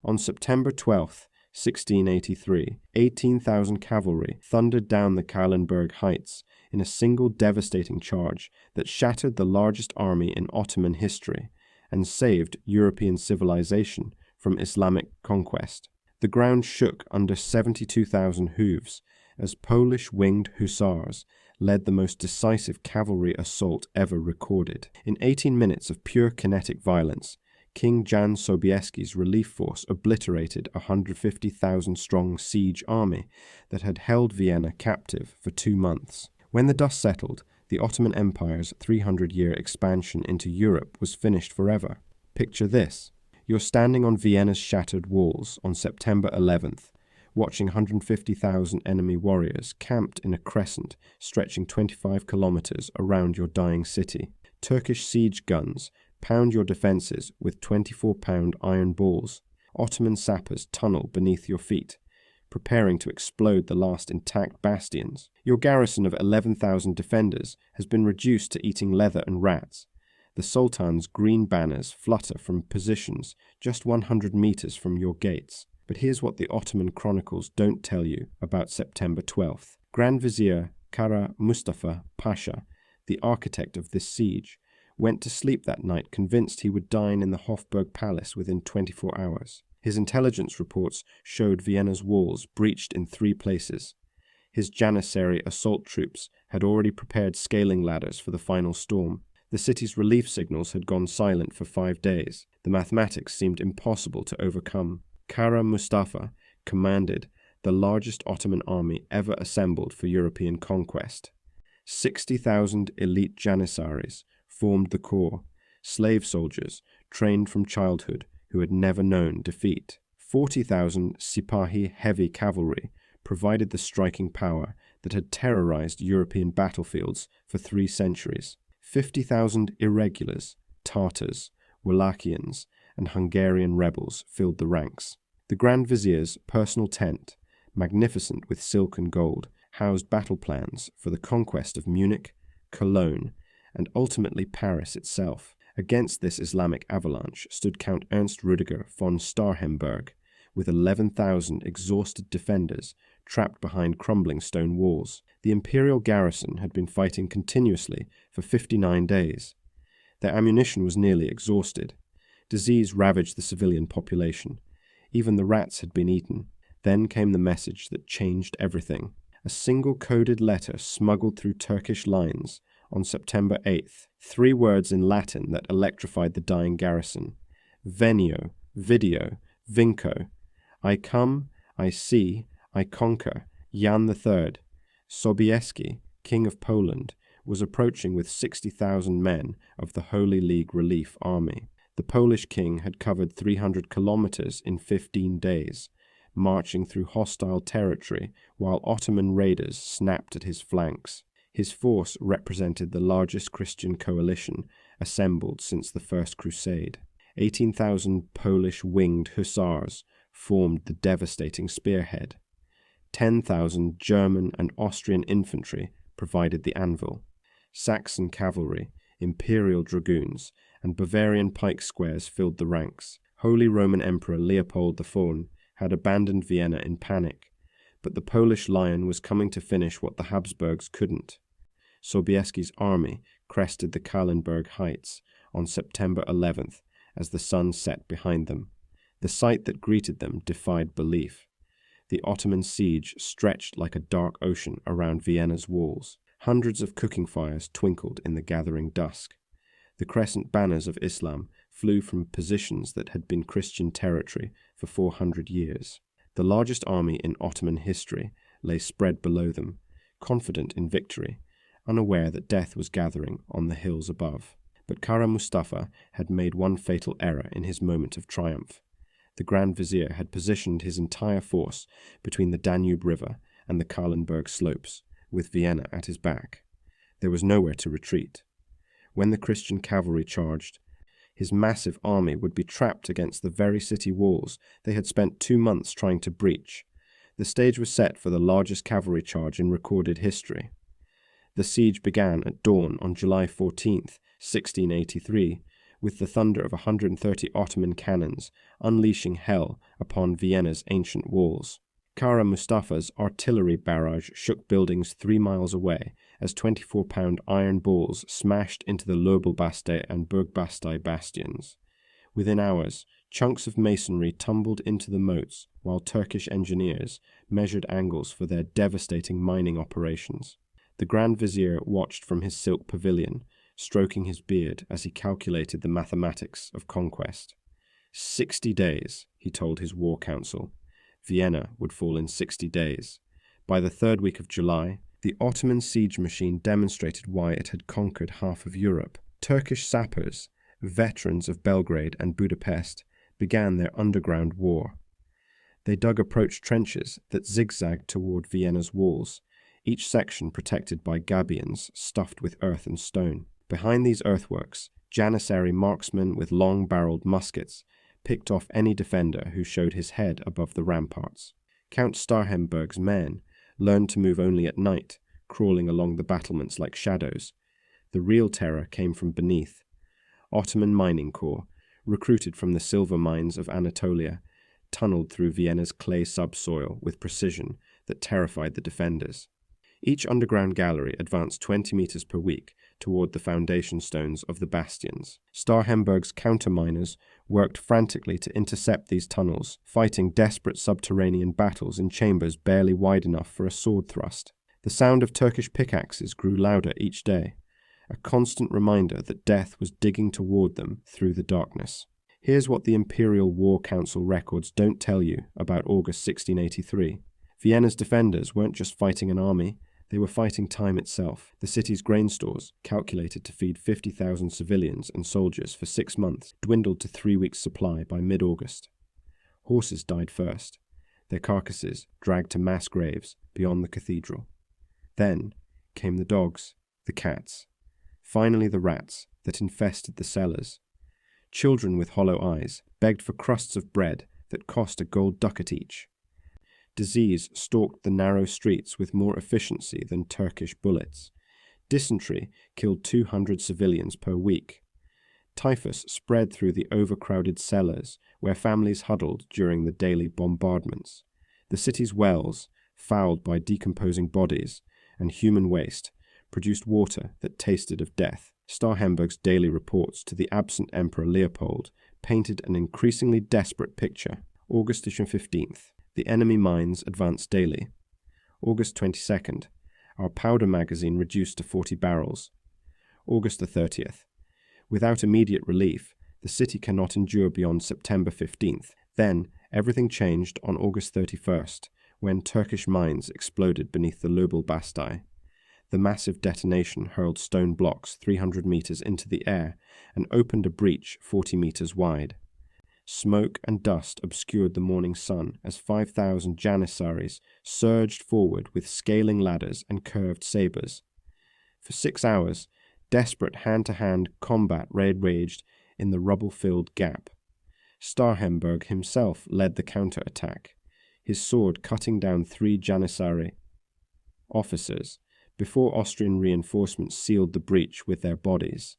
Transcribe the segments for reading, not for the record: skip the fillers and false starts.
On September 12th, 1683, 18,000 cavalry thundered down the Kahlenberg Heights in a single devastating charge that shattered the largest army in Ottoman history and saved European civilization from Islamic conquest. The ground shook under 72,000 hooves as Polish Winged Hussars led the most decisive cavalry assault ever recorded. In 18 minutes of pure kinetic violence, King Jan Sobieski's relief force obliterated a 150,000-strong siege army that had held Vienna captive for 2 months. When the dust settled, the Ottoman Empire's 300-year expansion into Europe was finished forever. Picture this. You're standing on Vienna's shattered walls on September 11th, watching 150,000 enemy warriors camped in a crescent stretching 25 kilometers around your dying city. Turkish siege guns pound your defenses with 24-pound iron balls. Ottoman sappers tunnel beneath your feet, preparing to explode the last intact bastions. Your garrison of 11,000 defenders has been reduced to eating leather and rats. The Sultan's green banners flutter from positions just 100 meters from your gates. But here's what the Ottoman chronicles don't tell you about September 12th. Grand Vizier Kara Mustafa Pasha, the architect of this siege, went to sleep that night convinced he would dine in the Hofburg Palace within 24 hours. His intelligence reports showed Vienna's walls breached in 3 places. His Janissary assault troops had already prepared scaling ladders for the final storm. The city's relief signals had gone silent for 5 days. The mathematics seemed impossible to overcome. Kara Mustafa commanded the largest Ottoman army ever assembled for European conquest. 60,000 elite Janissaries formed the corps, slave soldiers trained from childhood who had never known defeat. 40,000 Sipahi heavy cavalry provided the striking power that had terrorized European battlefields for 3 centuries. 50,000 irregulars, Tartars, Wallachians, and Hungarian rebels filled the ranks. The Grand Vizier's personal tent, magnificent with silk and gold, housed battle plans for the conquest of Munich, Cologne, and ultimately Paris itself. Against this Islamic avalanche stood Count Ernst Rüdiger von Starhemberg, with 11,000 exhausted defenders trapped behind crumbling stone walls. The Imperial garrison had been fighting continuously for 59 days. Their ammunition was nearly exhausted. Disease ravaged the civilian population. Even the rats had been eaten. Then came the message that changed everything. A single coded letter smuggled through Turkish lines on September 8th. 3 words in Latin that electrified the dying garrison. Venio, video, vinco. I come, I see, I conquer. Jan III, Sobieski, King of Poland, was approaching with 60,000 men of the Holy League Relief Army. The Polish king had covered 300 kilometers in 15 days, marching through hostile territory while Ottoman raiders snapped at his flanks. His force represented the largest Christian coalition assembled since the First Crusade. 18,000 Polish Winged Hussars formed the devastating spearhead. 10,000 German and Austrian infantry provided the anvil. Saxon cavalry, Imperial dragoons, and Bavarian pike squares filled the ranks. Holy Roman Emperor Leopold IV had abandoned Vienna in panic, but the Polish Lion was coming to finish what the Habsburgs couldn't. Sobieski's army crested the Kahlenberg Heights on September 11th as the sun set behind them. The sight that greeted them defied belief. The Ottoman siege stretched like a dark ocean around Vienna's walls. Hundreds of cooking fires twinkled in the gathering dusk. The crescent banners of Islam flew from positions that had been Christian territory for 400 years. The largest army in Ottoman history lay spread below them, confident in victory, unaware that death was gathering on the hills above. But Kara Mustafa had made one fatal error in his moment of triumph. The Grand Vizier had positioned his entire force between the Danube River and the Kahlenberg slopes, with Vienna at his back. There was nowhere to retreat. When the Christian cavalry charged, his massive army would be trapped against the very city walls they had spent 2 months trying to breach. The stage was set for the largest cavalry charge in recorded history. The siege began at dawn on July 14th, 1683, with the thunder of 130 Ottoman cannons unleashing hell upon Vienna's ancient walls. Kara Mustafa's artillery barrage shook buildings 3 miles away as 24-pound iron balls smashed into the Lobelbastei and Burgbastei bastions. Within hours, chunks of masonry tumbled into the moats while Turkish engineers measured angles for their devastating mining operations. The Grand Vizier watched from his silk pavilion, stroking his beard as he calculated the mathematics of conquest. 60 days, he told his war council. Vienna would fall in 60 days. By the 3rd week of July, the Ottoman siege machine demonstrated why it had conquered half of Europe. Turkish sappers, veterans of Belgrade and Budapest, began their underground war. They dug approach trenches that zigzagged toward Vienna's walls, each section protected by gabions stuffed with earth and stone. Behind these earthworks, Janissary marksmen with long-barreled muskets picked off any defender who showed his head above the ramparts. Count Starhemberg's men learned to move only at night, crawling along the battlements like shadows. The real terror came from beneath. Ottoman mining corps, recruited from the silver mines of Anatolia, tunneled through Vienna's clay subsoil with precision that terrified the defenders. Each underground gallery advanced 20 meters per week toward the foundation stones of the bastions. Starhemberg's counterminers worked frantically to intercept these tunnels, fighting desperate subterranean battles in chambers barely wide enough for a sword thrust. The sound of Turkish pickaxes grew louder each day, a constant reminder that death was digging toward them through the darkness. Here's what the Imperial War Council records don't tell you about August 1683. Vienna's defenders weren't just fighting an army, they were fighting time itself. The city's grain stores, calculated to feed 50,000 civilians and soldiers for 6 months, dwindled to 3 weeks' supply by mid-August. Horses died first, their carcasses dragged to mass graves beyond the cathedral. Then came the dogs, the cats, finally the rats that infested the cellars. Children with hollow eyes begged for crusts of bread that cost a gold ducat each. Disease stalked the narrow streets with more efficiency than Turkish bullets. Dysentery killed 200 civilians per week. Typhus spread through the overcrowded cellars where families huddled during the daily bombardments. The city's wells, fouled by decomposing bodies and human waste, produced water that tasted of death. Starhemberg's daily reports to the absent Emperor Leopold painted an increasingly desperate picture. August 15th. The enemy mines advanced daily. August 22nd. Our powder magazine reduced to 40 barrels. August 30th. Without immediate relief, the city cannot endure beyond September 15th. Then, everything changed on August 31st, when Turkish mines exploded beneath the Lobelbastei. The massive detonation hurled stone blocks 300 meters into the air and opened a breach 40 meters wide. Smoke and dust obscured the morning sun as 5,000 Janissaries surged forward with scaling ladders and curved sabers. For 6 hours, desperate hand-to-hand combat raged in the rubble-filled gap. Starhemberg himself led the counter-attack, his sword cutting down 3 Janissary officers before Austrian reinforcements sealed the breach with their bodies.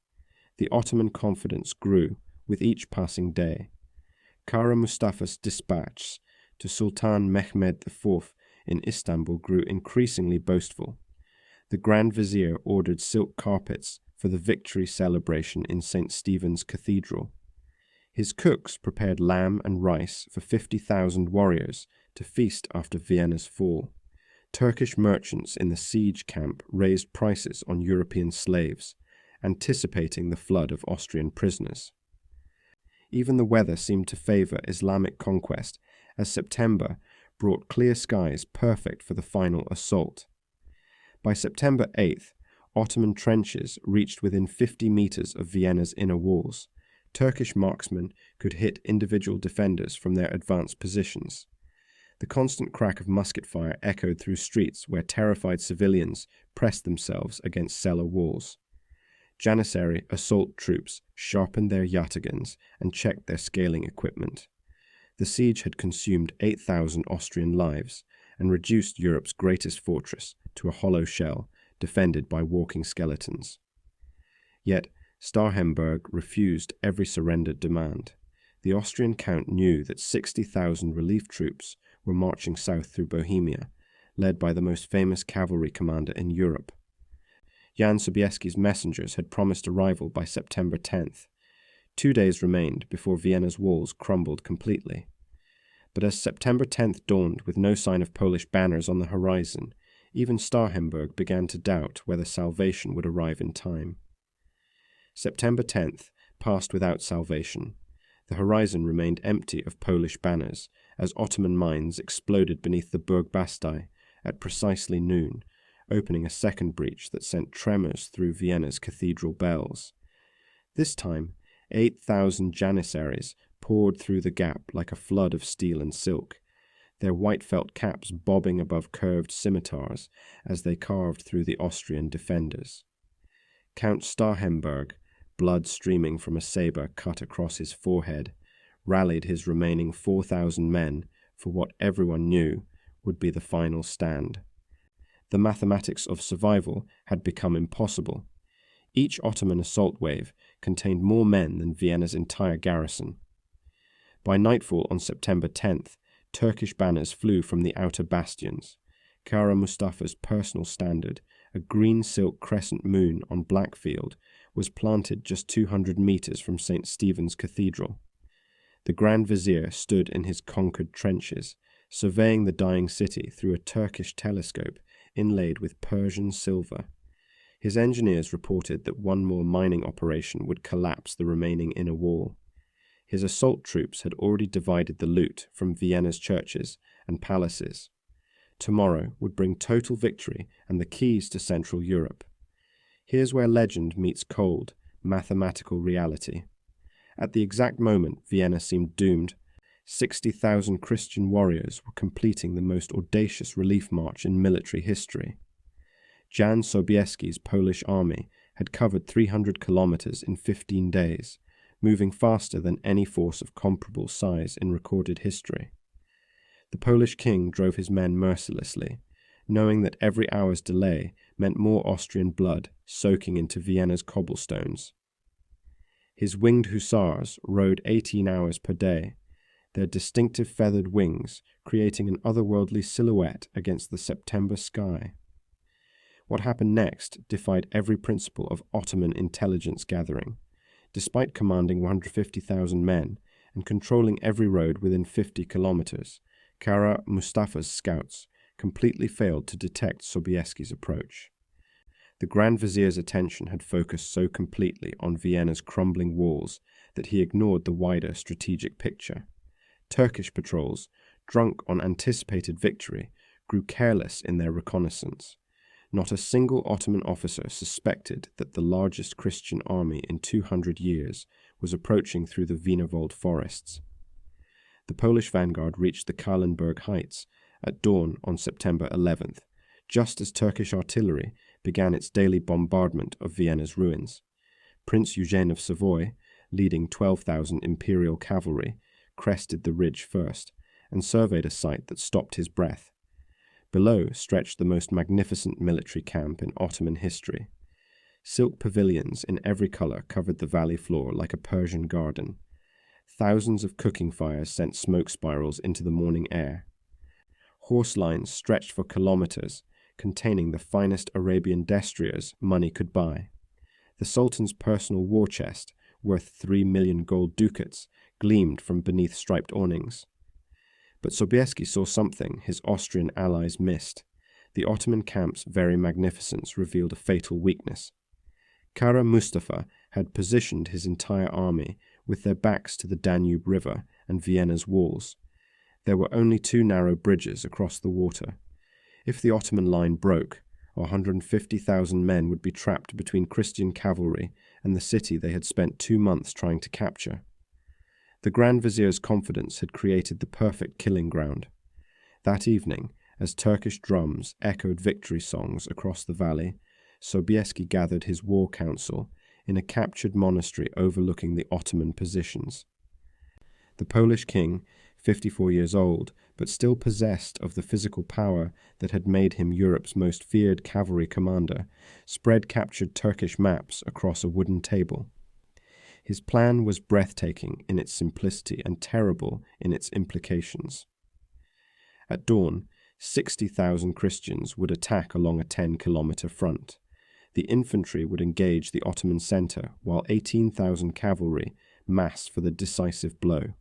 The Ottoman confidence grew with each passing day. Kara Mustafa's dispatches to Sultan Mehmed IV in Istanbul grew increasingly boastful. The Grand Vizier ordered silk carpets for the victory celebration in St. Stephen's Cathedral. His cooks prepared lamb and rice for 50,000 warriors to feast after Vienna's fall. Turkish merchants in the siege camp raised prices on European slaves, anticipating the flood of Austrian prisoners. Even the weather seemed to favor Islamic conquest, as September brought clear skies perfect for the final assault. By September 8th, Ottoman trenches reached within 50 meters of Vienna's inner walls. Turkish marksmen could hit individual defenders from their advanced positions. The constant crack of musket fire echoed through streets where terrified civilians pressed themselves against cellar walls. Janissary assault troops sharpened their yataghans and checked their scaling equipment. The siege had consumed 8,000 Austrian lives and reduced Europe's greatest fortress to a hollow shell defended by walking skeletons. Yet Starhemberg refused every surrendered demand. The Austrian count knew that 60,000 relief troops were marching south through Bohemia, led by the most famous cavalry commander in Europe. Jan Sobieski's messengers had promised arrival by September 10th. 2 days remained before Vienna's walls crumbled completely. But as September 10th dawned with no sign of Polish banners on the horizon, even Starhemberg began to doubt whether salvation would arrive in time. September 10th passed without salvation. The horizon remained empty of Polish banners as Ottoman mines exploded beneath the Burg Bastei at precisely noon, opening a second breach that sent tremors through Vienna's cathedral bells. This time, 8,000 Janissaries poured through the gap like a flood of steel and silk, their white felt caps bobbing above curved scimitars as they carved through the Austrian defenders. Count Starhemberg, blood streaming from a sabre cut across his forehead, rallied his remaining 4,000 men for what everyone knew would be the final stand. The mathematics of survival had become impossible. Each Ottoman assault wave contained more men than Vienna's entire garrison. By nightfall on September 10th, Turkish banners flew from the outer bastions. Kara Mustafa's personal standard, a green silk crescent moon on black field, was planted just 200 meters from St. Stephen's Cathedral. The Grand Vizier stood in his conquered trenches, surveying the dying city through a Turkish telescope inlaid with Persian silver. His engineers reported that one more mining operation would collapse the remaining inner wall. His assault troops had already divided the loot from Vienna's churches and palaces. Tomorrow would bring total victory and the keys to Central Europe. Here's where legend meets cold, mathematical reality. At the exact moment Vienna seemed doomed, 60,000 Christian warriors were completing the most audacious relief march in military history. Jan Sobieski's Polish army had covered 300 kilometers in 15 days, moving faster than any force of comparable size in recorded history. The Polish king drove his men mercilessly, knowing that every hour's delay meant more Austrian blood soaking into Vienna's cobblestones. His winged hussars rode 18 hours per day, their distinctive feathered wings creating an otherworldly silhouette against the September sky. What happened next defied every principle of Ottoman intelligence gathering. Despite commanding 150,000 men and controlling every road within 50 kilometers, Kara Mustafa's scouts completely failed to detect Sobieski's approach. The Grand Vizier's attention had focused so completely on Vienna's crumbling walls that he ignored the wider strategic picture. Turkish patrols, drunk on anticipated victory, grew careless in their reconnaissance. Not a single Ottoman officer suspected that the largest Christian army in 200 years was approaching through the Wienerwald forests. The Polish vanguard reached the Kahlenberg Heights at dawn on September 11th, just as Turkish artillery began its daily bombardment of Vienna's ruins. Prince Eugene of Savoy, leading 12,000 Imperial cavalry, crested the ridge first and surveyed a site that stopped his breath. Below stretched the most magnificent military camp in Ottoman history. Silk pavilions in every color covered the valley floor like a Persian garden. Thousands of cooking fires sent smoke spirals into the morning air. Horse lines stretched for kilometers, containing the finest Arabian destriers money could buy. The Sultan's personal war chest, worth 3 million gold ducats, gleamed from beneath striped awnings. But Sobieski saw something his Austrian allies missed. The Ottoman camp's very magnificence revealed a fatal weakness. Kara Mustafa had positioned his entire army with their backs to the Danube River and Vienna's walls. There were only 2 narrow bridges across the water. If the Ottoman line broke, 150,000 men would be trapped between Christian cavalry and the city they had spent 2 months trying to capture. The Grand Vizier's confidence had created the perfect killing ground. That evening, as Turkish drums echoed victory songs across the valley, Sobieski gathered his war council in a captured monastery overlooking the Ottoman positions. The Polish king, 54 years old, but still possessed of the physical power that had made him Europe's most feared cavalry commander, spread captured Turkish maps across a wooden table. His plan was breathtaking in its simplicity and terrible in its implications. At dawn, 60,000 Christians would attack along a 10-kilometer front. The infantry would engage the Ottoman center, while 18,000 cavalry massed for the decisive blow.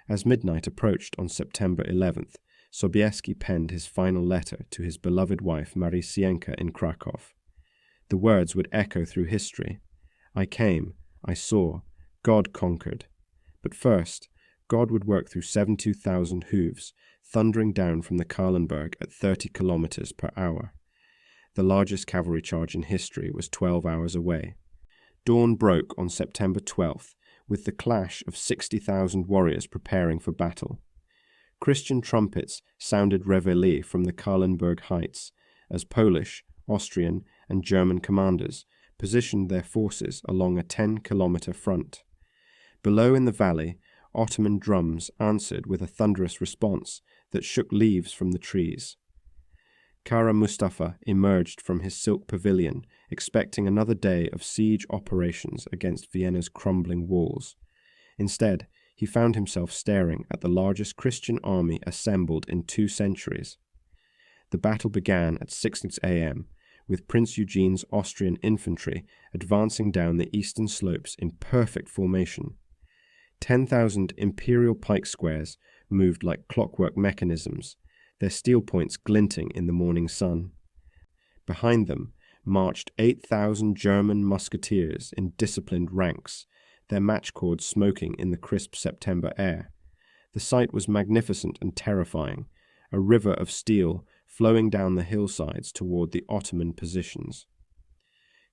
As midnight approached on September 11th, Sobieski penned his final letter to his beloved wife Marysienka in Krakow. The words would echo through history. I came, I saw, God conquered. But first, God would work through 72,000 hooves, thundering down from the Kahlenberg at 30 kilometers per hour. The largest cavalry charge in history was 12 hours away. Dawn broke on September 12th, with the clash of 60,000 warriors preparing for battle. Christian trumpets sounded reveille from the Kahlenberg heights, as Polish, Austrian, and German commanders positioned their forces along a 10-kilometer front. Below in the valley, Ottoman drums answered with a thunderous response that shook leaves from the trees. Kara Mustafa emerged from his silk pavilion, expecting another day of siege operations against Vienna's crumbling walls. Instead, he found himself staring at the largest Christian army assembled in 2 centuries. The battle began at 6 a.m., with Prince Eugene's Austrian infantry advancing down the eastern slopes in perfect formation. 10,000 Imperial pike squares moved like clockwork mechanisms, their steel points glinting in the morning sun. Behind them marched 8,000 German musketeers in disciplined ranks, their match cords smoking in the crisp September air. The sight was magnificent and terrifying, a river of steel flowing down the hillsides toward the Ottoman positions.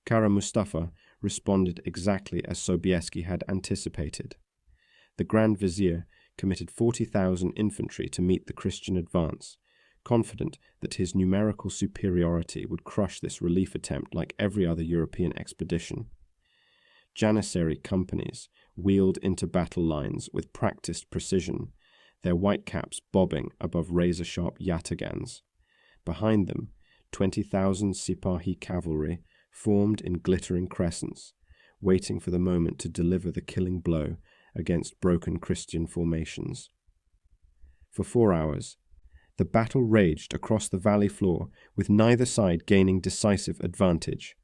Kara Mustafa responded exactly as Sobieski had anticipated. The Grand Vizier committed 40,000 infantry to meet the Christian advance, confident that his numerical superiority would crush this relief attempt like every other European expedition. Janissary companies wheeled into battle lines with practiced precision, their white caps bobbing above razor-sharp yataghans. Behind them, 20,000 Sipahi cavalry formed in glittering crescents, waiting for the moment to deliver the killing blow against broken Christian formations. For 4 hours, the battle raged across the valley floor, with neither side gaining decisive advantage.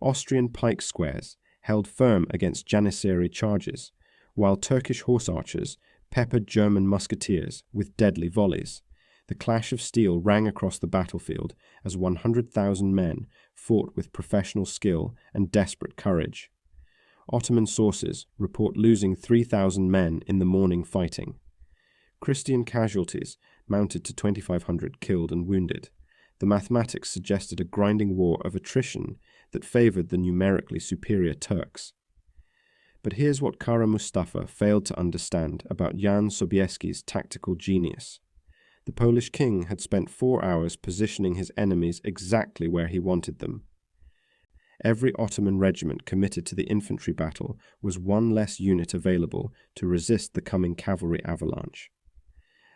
Austrian pike squares held firm against Janissary charges, while Turkish horse archers peppered German musketeers with deadly volleys. The clash of steel rang across the battlefield as 100,000 men fought with professional skill and desperate courage. Ottoman sources report losing 3,000 men in the morning fighting. Christian casualties mounted to 2,500 killed and wounded. The mathematics suggested a grinding war of attrition that favored the numerically superior Turks. But here's what Kara Mustafa failed to understand about Jan Sobieski's tactical genius. The Polish king had spent 4 hours positioning his enemies exactly where he wanted them. Every Ottoman regiment committed to the infantry battle was one less unit available to resist the coming cavalry avalanche.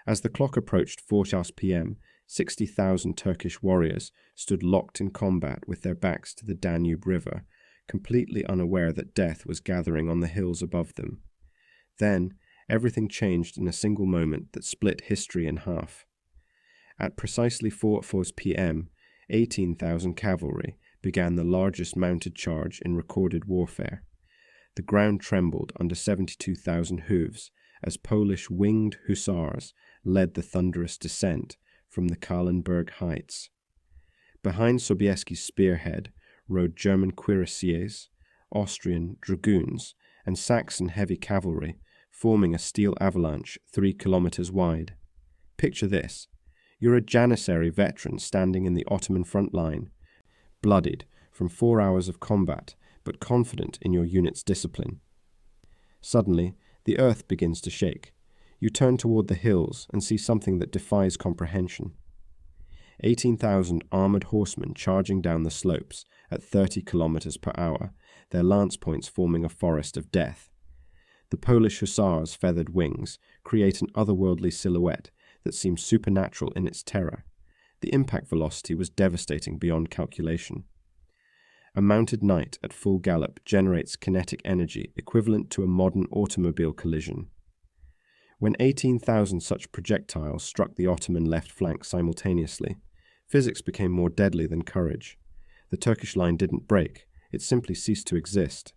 As the clock approached 4 p.m., 60,000 Turkish warriors stood locked in combat with their backs to the Danube River, completely unaware that death was gathering on the hills above them. Then, everything changed in a single moment that split history in half. At precisely 4 p.m., 18,000 cavalry began the largest mounted charge in recorded warfare. The ground trembled under 72,000 hooves as Polish Winged Hussars led the thunderous descent from the Kahlenberg heights. Behind Sobieski's spearhead rode German cuirassiers, Austrian dragoons, and Saxon heavy cavalry, forming a steel avalanche 3 kilometers wide. Picture this. You're a Janissary veteran standing in the Ottoman front line, bloodied from 4 hours of combat, but confident in your unit's discipline. Suddenly, the earth begins to shake. You turn toward the hills and see something that defies comprehension. 18,000 armored horsemen charging down the slopes at 30 kilometers per hour, their lance points forming a forest of death. The Polish Hussars' feathered wings create an otherworldly silhouette that seems supernatural in its terror. The impact velocity was devastating beyond calculation. A mounted knight at full gallop generates kinetic energy equivalent to a modern automobile collision. When 18,000 such projectiles struck the Ottoman left flank simultaneously, physics became more deadly than courage. The Turkish line didn't break, it simply ceased to exist.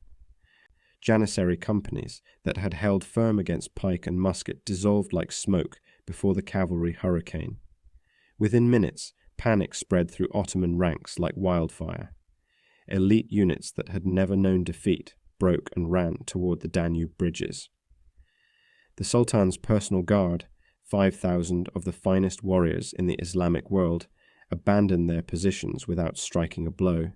Janissary companies that had held firm against pike and musket dissolved like smoke before the cavalry hurricane. Within minutes, panic spread through Ottoman ranks like wildfire. Elite units that had never known defeat broke and ran toward the Danube bridges. The Sultan's personal guard, 5,000 of the finest warriors in the Islamic world, abandoned their positions without striking a blow.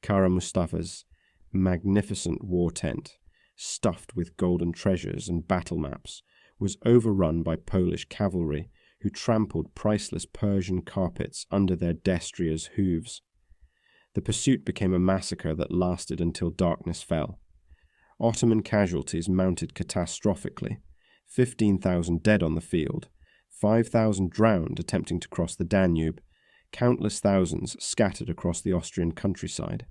Kara Mustafa's magnificent war tent, stuffed with golden treasures and battle maps, was overrun by Polish cavalry who trampled priceless Persian carpets under their destriers' hooves. The pursuit became a massacre that lasted until darkness fell. Ottoman casualties mounted catastrophically, 15,000 dead on the field, 5,000 drowned attempting to cross the Danube, countless thousands scattered across the Austrian countryside.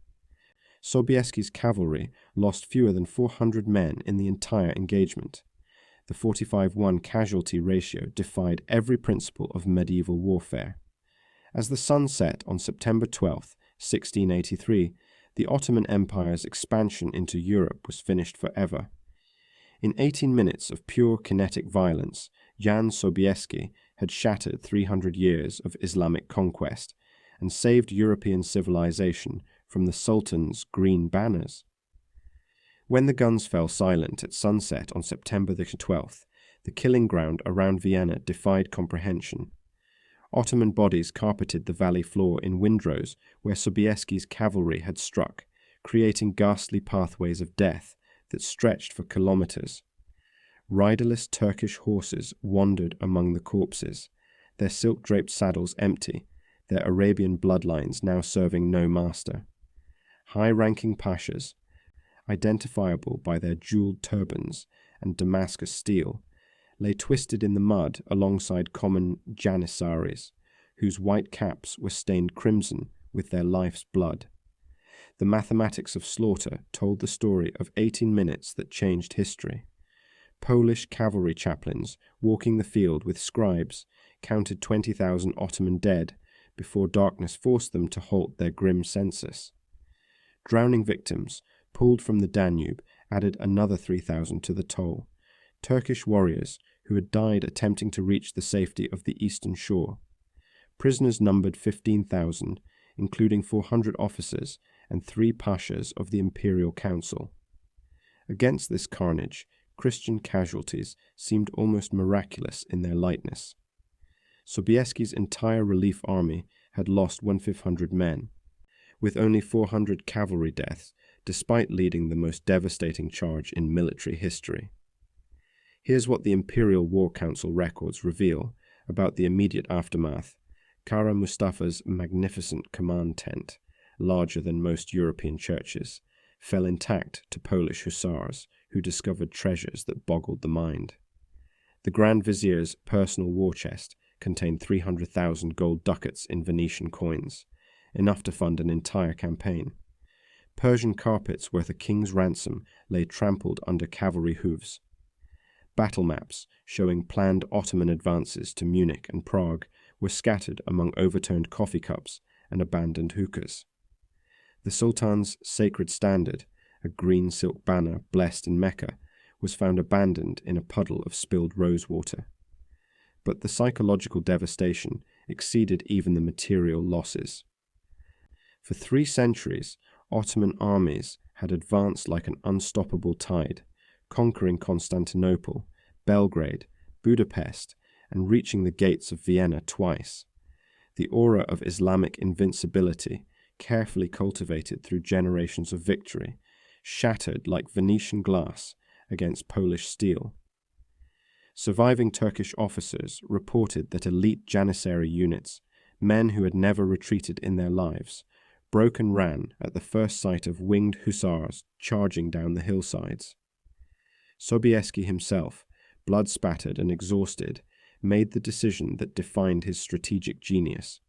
Sobieski's cavalry lost fewer than 400 men in the entire engagement. The 45-1 casualty ratio defied every principle of medieval warfare. As the sun set on September 12, 1683, the Ottoman Empire's expansion into Europe was finished forever. In 18 minutes of pure kinetic violence, Jan Sobieski had shattered 300 years of Islamic conquest and saved European civilization from the Sultan's green banners. When the guns fell silent at sunset on September the 12th, the killing ground around Vienna defied comprehension. Ottoman bodies carpeted the valley floor in windrows where Sobieski's cavalry had struck, creating ghastly pathways of death that stretched for kilometers. Riderless Turkish horses wandered among the corpses, their silk-draped saddles empty, their Arabian bloodlines now serving no master. High-ranking pashas, identifiable by their jeweled turbans and Damascus steel, lay twisted in the mud alongside common janissaries, whose white caps were stained crimson with their life's blood. The mathematics of slaughter told the story of 18 minutes that changed history. Polish cavalry chaplains, walking the field with scribes, counted 20,000 Ottoman dead before darkness forced them to halt their grim census. Drowning victims, pulled from the Danube, added another 3,000 to the toll. Turkish warriors who had died attempting to reach the safety of the eastern shore. Prisoners numbered 15,000, including 400 officers and 3 pashas of the Imperial Council. Against this carnage, Christian casualties seemed almost miraculous in their lightness. Sobieski's entire relief army had lost 1,500 men, with only 400 cavalry deaths, despite leading the most devastating charge in military history. Here's what the Imperial War Council records reveal about the immediate aftermath. Kara Mustafa's magnificent command tent, larger than most European churches, fell intact to Polish hussars who discovered treasures that boggled the mind. The Grand Vizier's personal war chest contained 300,000 gold ducats in Venetian coins, enough to fund an entire campaign. Persian carpets worth a king's ransom lay trampled under cavalry hooves. Battle maps showing planned Ottoman advances to Munich and Prague were scattered among overturned coffee cups and abandoned hookahs. The Sultan's sacred standard, a green silk banner blessed in Mecca, was found abandoned in a puddle of spilled rosewater. But the psychological devastation exceeded even the material losses. For 3 centuries, Ottoman armies had advanced like an unstoppable tide, conquering Constantinople, Belgrade, Budapest, and reaching the gates of Vienna twice. The aura of Islamic invincibility, carefully cultivated through generations of victory, shattered like Venetian glass against Polish steel. Surviving Turkish officers reported that elite Janissary units, men who had never retreated in their lives, broke and ran at the first sight of winged hussars charging down the hillsides. Sobieski himself, blood-spattered and exhausted, made the decision that defined his strategic genius.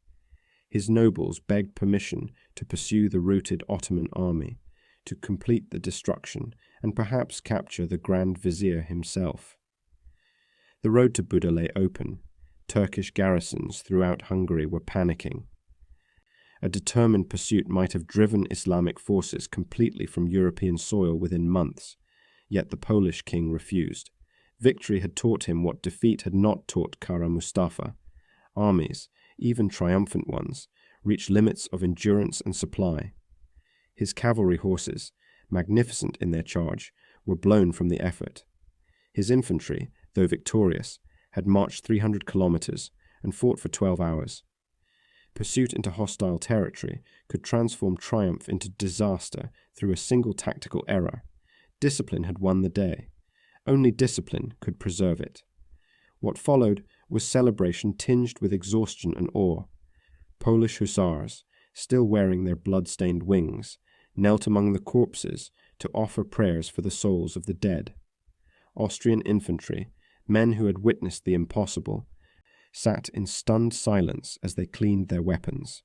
His nobles begged permission to pursue the routed Ottoman army, to complete the destruction and perhaps capture the Grand Vizier himself. The road to Buda lay open. Turkish garrisons throughout Hungary were panicking. A determined pursuit might have driven Islamic forces completely from European soil within months, yet the Polish king refused. Victory had taught him what defeat had not taught Kara Mustafa. Armies, even triumphant ones, reach limits of endurance and supply. His cavalry horses, magnificent in their charge, were blown from the effort. His infantry, though victorious, had marched 300 kilometers and fought for 12 hours. Pursuit into hostile territory could transform triumph into disaster through a single tactical error. Discipline had won the day. Only discipline could preserve it. What followed was celebration tinged with exhaustion and awe. Polish hussars, still wearing their blood-stained wings, knelt among the corpses to offer prayers for the souls of the dead. Austrian infantry, men who had witnessed the impossible, sat in stunned silence as they cleaned their weapons.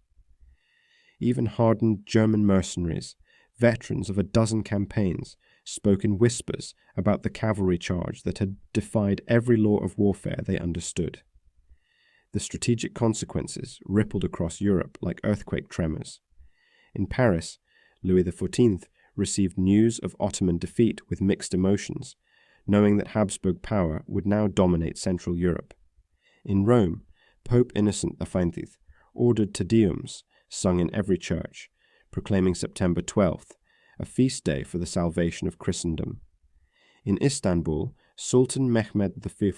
Even hardened German mercenaries, veterans of a dozen campaigns, spoke in whispers about the cavalry charge that had defied every law of warfare they understood. The strategic consequences rippled across Europe like earthquake tremors. In Paris, Louis XIV received news of Ottoman defeat with mixed emotions, knowing that Habsburg power would now dominate Central Europe. In Rome, Pope Innocent V ordered Te Deums sung in every church, proclaiming September 12th, a feast day for the salvation of Christendom. In Istanbul, Sultan Mehmed V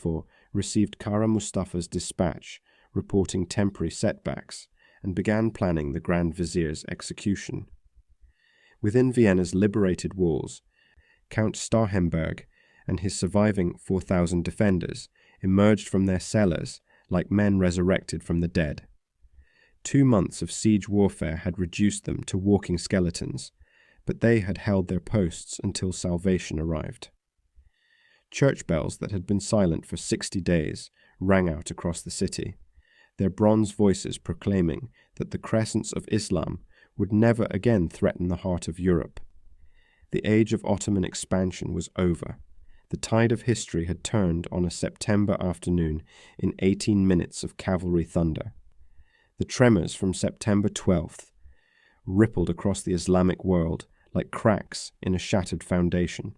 received Kara Mustafa's dispatch, reporting temporary setbacks, and began planning the Grand Vizier's execution. Within Vienna's liberated walls, Count Starhemberg and his surviving 4,000 defenders emerged from their cellars like men resurrected from the dead. 2 months of siege warfare had reduced them to walking skeletons, but they had held their posts until salvation arrived. Church bells that had been silent for 60 days rang out across the city, their bronze voices proclaiming that the crescents of Islam would never again threaten the heart of Europe. The age of Ottoman expansion was over. The tide of history had turned on a September afternoon in 18 minutes of cavalry thunder. The tremors from September 12th rippled across the Islamic world like cracks in a shattered foundation.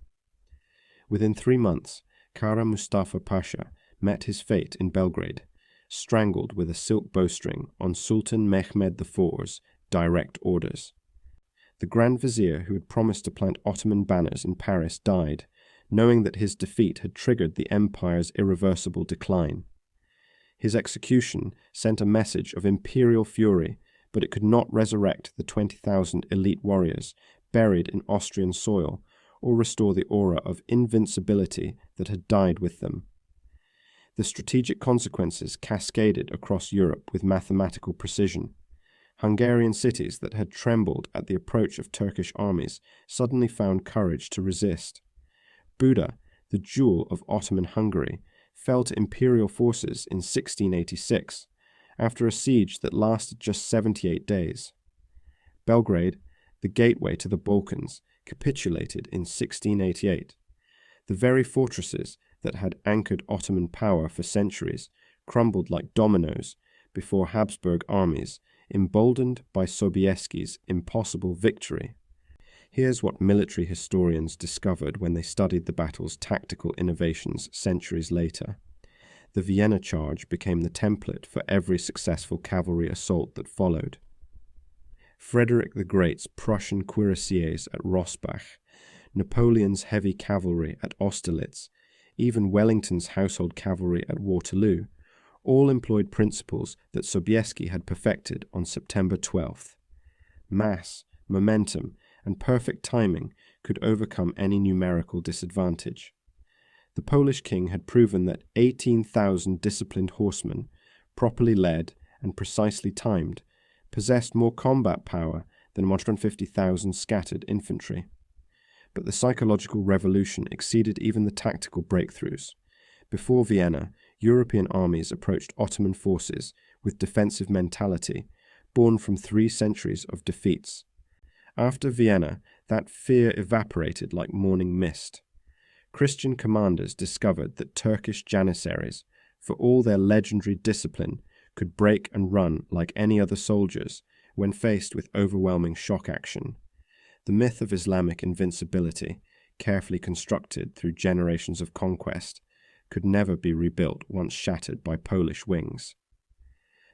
Within 3 months, Kara Mustafa Pasha met his fate in Belgrade, strangled with a silk bowstring on Sultan Mehmed IV's direct orders. The Grand Vizier who had promised to plant Ottoman banners in Paris died, knowing that his defeat had triggered the empire's irreversible decline. His execution sent a message of imperial fury, but it could not resurrect the 20,000 elite warriors buried in Austrian soil or restore the aura of invincibility that had died with them. The strategic consequences cascaded across Europe with mathematical precision. Hungarian cities that had trembled at the approach of Turkish armies suddenly found courage to resist. Buda, the jewel of Ottoman Hungary, fell to imperial forces in 1686, after a siege that lasted just 78 days. Belgrade, the gateway to the Balkans, capitulated in 1688. The very fortresses that had anchored Ottoman power for centuries crumbled like dominoes before Habsburg armies, emboldened by Sobieski's impossible victory. Here's what military historians discovered when they studied the battle's tactical innovations centuries later. The Vienna charge became the template for every successful cavalry assault that followed. Frederick the Great's Prussian cuirassiers at Rossbach, Napoleon's heavy cavalry at Austerlitz, even Wellington's household cavalry at Waterloo, all employed principles that Sobieski had perfected on September 12th. Mass, momentum, and perfect timing could overcome any numerical disadvantage. The Polish king had proven that 18,000 disciplined horsemen, properly led and precisely timed, possessed more combat power than 150,000 scattered infantry. But the psychological revolution exceeded even the tactical breakthroughs. Before Vienna, European armies approached Ottoman forces with defensive mentality, born from 3 centuries of defeats. After Vienna, that fear evaporated like morning mist. Christian commanders discovered that Turkish janissaries, for all their legendary discipline, could break and run like any other soldiers when faced with overwhelming shock action. The myth of Islamic invincibility, carefully constructed through generations of conquest, could never be rebuilt once shattered by Polish wings.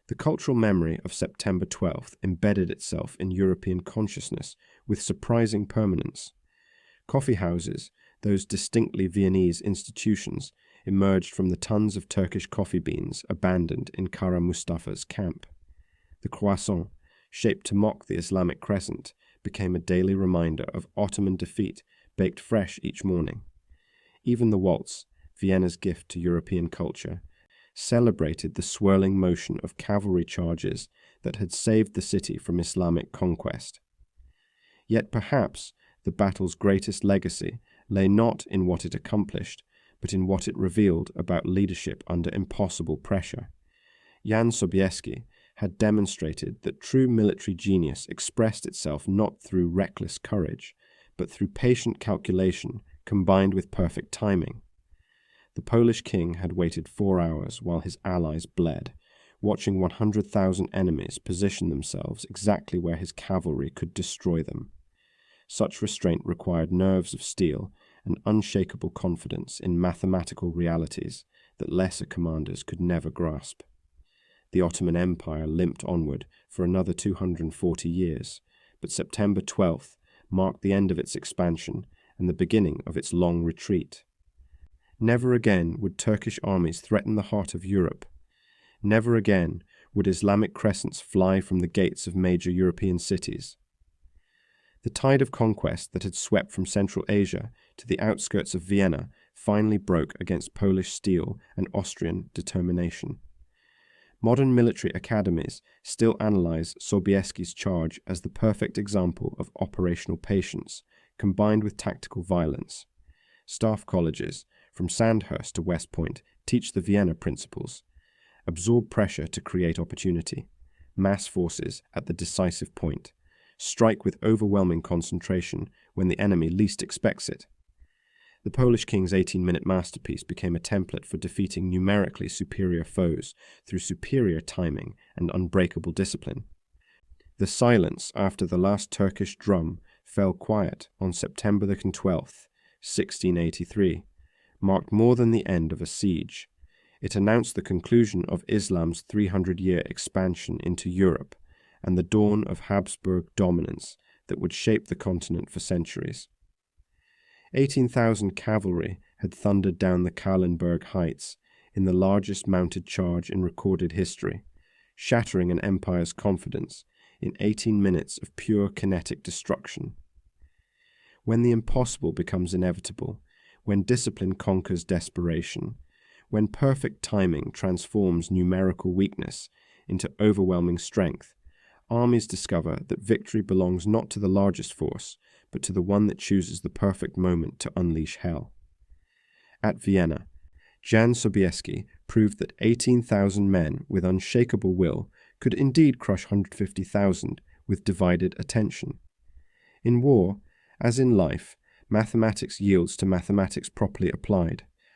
The cultural memory of September 12th embedded itself in European consciousness with surprising permanence. Coffee houses, those distinctly Viennese institutions, emerged from the tons of Turkish coffee beans abandoned in Kara Mustafa's camp. The croissant, shaped to mock the Islamic crescent, became a daily reminder of Ottoman defeat, baked fresh each morning. Even the waltz, Vienna's gift to European culture, celebrated the swirling motion of cavalry charges that had saved the city from Islamic conquest. Yet perhaps the battle's greatest legacy lay not in what it accomplished, but in what it revealed about leadership under impossible pressure. Jan Sobieski had demonstrated that true military genius expressed itself not through reckless courage, but through patient calculation combined with perfect timing. The Polish king had waited 4 hours while his allies bled, watching 100,000 enemies position themselves exactly where his cavalry could destroy them. Such restraint required nerves of steel and unshakable confidence in mathematical realities that lesser commanders could never grasp. The Ottoman Empire limped onward for another 240 years, but September 12th marked the end of its expansion and the beginning of its long retreat. Never again would Turkish armies threaten the heart of Europe. Never again would Islamic crescents fly from the gates of major European cities. The tide of conquest that had swept from Central Asia to the outskirts of Vienna finally broke against Polish steel and Austrian determination. Modern military academies still analyze Sobieski's charge as the perfect example of operational patience combined with tactical violence. Staff colleges, from Sandhurst to West Point, teach the Vienna principles: absorb pressure to create opportunity, mass forces at the decisive point, strike with overwhelming concentration when the enemy least expects it. The Polish king's 18-minute masterpiece became a template for defeating numerically superior foes through superior timing and unbreakable discipline. The silence after the last Turkish drum fell quiet on September the 12th, 1683, marked more than the end of a siege. It announced the conclusion of Islam's 300-year expansion into Europe and the dawn of Habsburg dominance that would shape the continent for centuries. 18,000 cavalry had thundered down the Kahlenberg heights in the largest mounted charge in recorded history, shattering an empire's confidence in 18 minutes of pure kinetic destruction. When the impossible becomes inevitable, when discipline conquers desperation, when perfect timing transforms numerical weakness into overwhelming strength, armies discover that victory belongs not to the largest force, but to the one that chooses the perfect moment to unleash hell. At Vienna, Jan Sobieski proved that 18,000 men with unshakable will could indeed crush 150,000 with divided attention. In war, as in life, mathematics yields to mathematics properly applied.